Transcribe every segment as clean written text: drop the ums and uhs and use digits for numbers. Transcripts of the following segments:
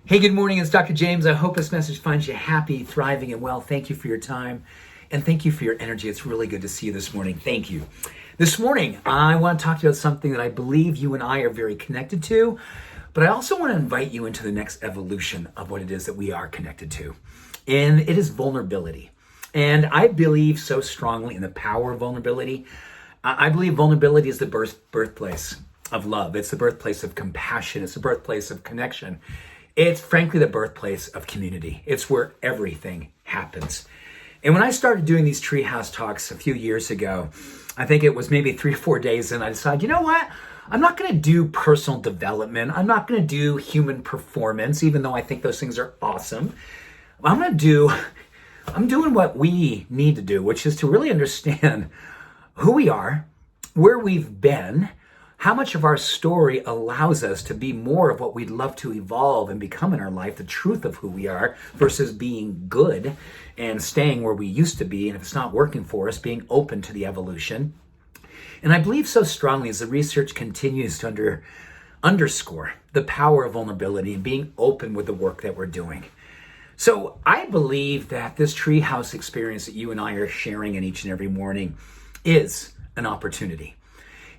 Hey, good morning. It's Dr. James. I hope this message finds you happy, thriving, and well. Thank you for your time, and thank you for your energy. It's really good to see you this morning. Thank you. This morning, I want to talk to you about something that I believe you and I are very connected to, but I also want to invite you into the next evolution of what it is that we are connected to, and it is vulnerability. And I believe so strongly in the power of vulnerability. I believe vulnerability is the birthplace of love. It's the birthplace of compassion. It's the birthplace of connection. It's frankly the birthplace of community. It's where everything happens. And when I started doing these Treehouse Talks a few years ago, I think it was maybe 3 or 4 days in, I decided, you know what? I'm not going to do personal development. I'm not going to do human performance, even though I think those things are awesome. I'm doing what we need to do, which is to really understand who we are, where we've been, how much of our story allows us to be more of what we'd love to evolve and become in our life, the truth of who we are, versus being good and staying where we used to be. And if it's not working for us, being open to the evolution. And I believe so strongly as the research continues to underscore the power of vulnerability and being open with the work that we're doing. So I believe that this treehouse experience that you and I are sharing in each and every morning is an opportunity.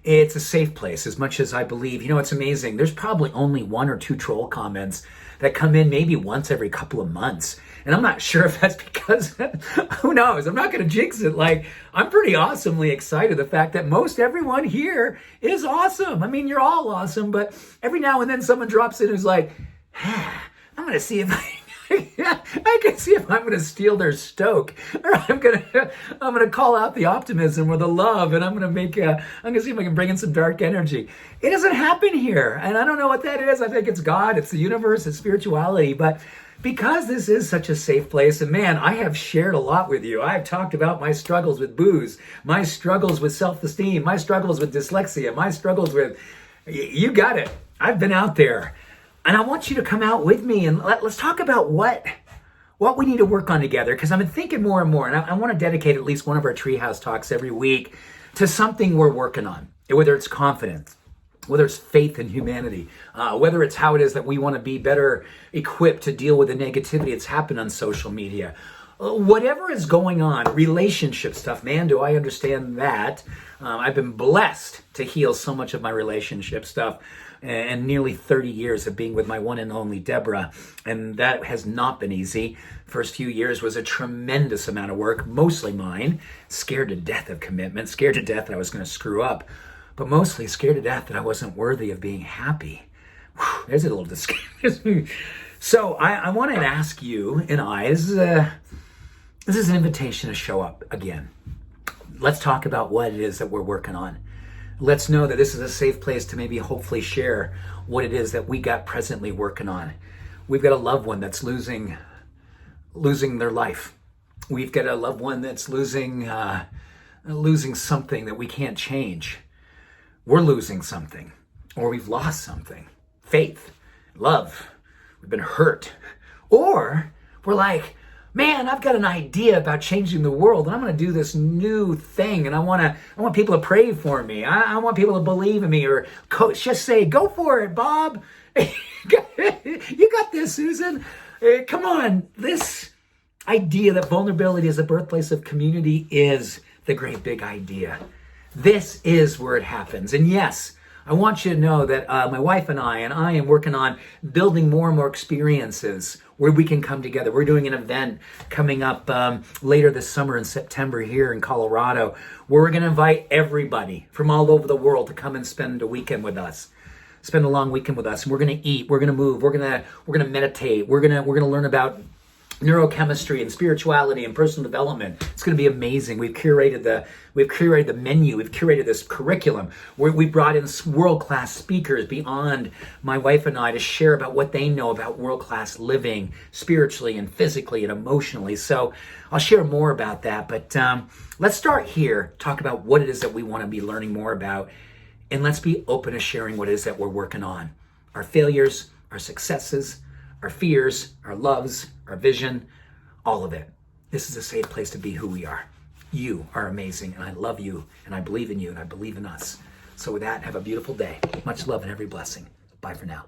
It's a safe place, as much as I believe, it's amazing. There's probably only 1 or 2 troll comments that come in maybe once every couple of months. And I'm not sure if that's because, who knows? I'm not going to jinx it. I'm pretty awesomely excited. The fact that most everyone here is awesome. I mean, you're all awesome, but every now and then someone drops in who's like, I'm going to see if I can see if I'm going to steal their stoke, or I'm going to call out the optimism or the love, and I'm going to see if I can bring in some dark energy. It doesn't happen here, and I don't know what that is. I think it's God, it's the universe, it's spirituality, but because this is such a safe place, and man, I have shared a lot with you. I've talked about my struggles with booze, my struggles with self-esteem, my struggles with dyslexia, my struggles with, you got it. I've been out there. And I want you to come out with me and let's talk about what we need to work on together, because I've been thinking more and more, and I want to dedicate at least one of our Treehouse Talks every week to something we're working on, whether it's confidence, whether it's faith in humanity, whether it's how it is that we want to be better equipped to deal with the negativity that's happened on social media. Whatever is going on, relationship stuff, man, do I understand that. I've been blessed to heal so much of my relationship stuff and nearly 30 years of being with my one and only Deborah. And that has not been easy. First few years was a tremendous amount of work, mostly mine. Scared to death of commitment, scared to death that I was going to screw up, but mostly scared to death that I wasn't worthy of being happy. Whew, there's a little discussion. So I wanted to ask you and I, this is an invitation to show up again. Let's talk about what it is that we're working on. Let's know that this is a safe place to maybe hopefully share what it is that we got presently working on. We've got a loved one that's losing their life. We've got a loved one that's losing something that we can't change. We're losing something, or we've lost something. Faith, love, we've been hurt. Or we're like, man, I've got an idea about changing the world, and I'm going to do this new thing, and I want people to pray for me. I want people to believe in me, or just say, go for it, Bob. You got this, Susan. Come on. This idea that vulnerability is the birthplace of community is the great big idea. This is where it happens. And yes, I want you to know that my wife and I am working on building more and more experiences where we can come together. We're doing an event coming up later this summer in September here in Colorado, where we're going to invite everybody from all over the world to come and spend a weekend with us. Spend a long weekend with us. And we're going to eat, we're going to move, we're going to meditate, we're going to learn about neurochemistry and spirituality and personal development. It's going to be amazing. We've curated the menu. We've curated this curriculum where we brought in world-class speakers beyond my wife and I to share about what they know about world-class living spiritually and physically and emotionally. So I'll share more about that. But let's start here, talk about what it is that we want to be learning more about. And let's be open to sharing what it is that we're working on. Our failures, our successes, our fears, our loves, our vision, all of it. This is a safe place to be who we are. You are amazing, and I love you, and I believe in you, and I believe in us. So with that, have a beautiful day. Much love and every blessing. Bye for now.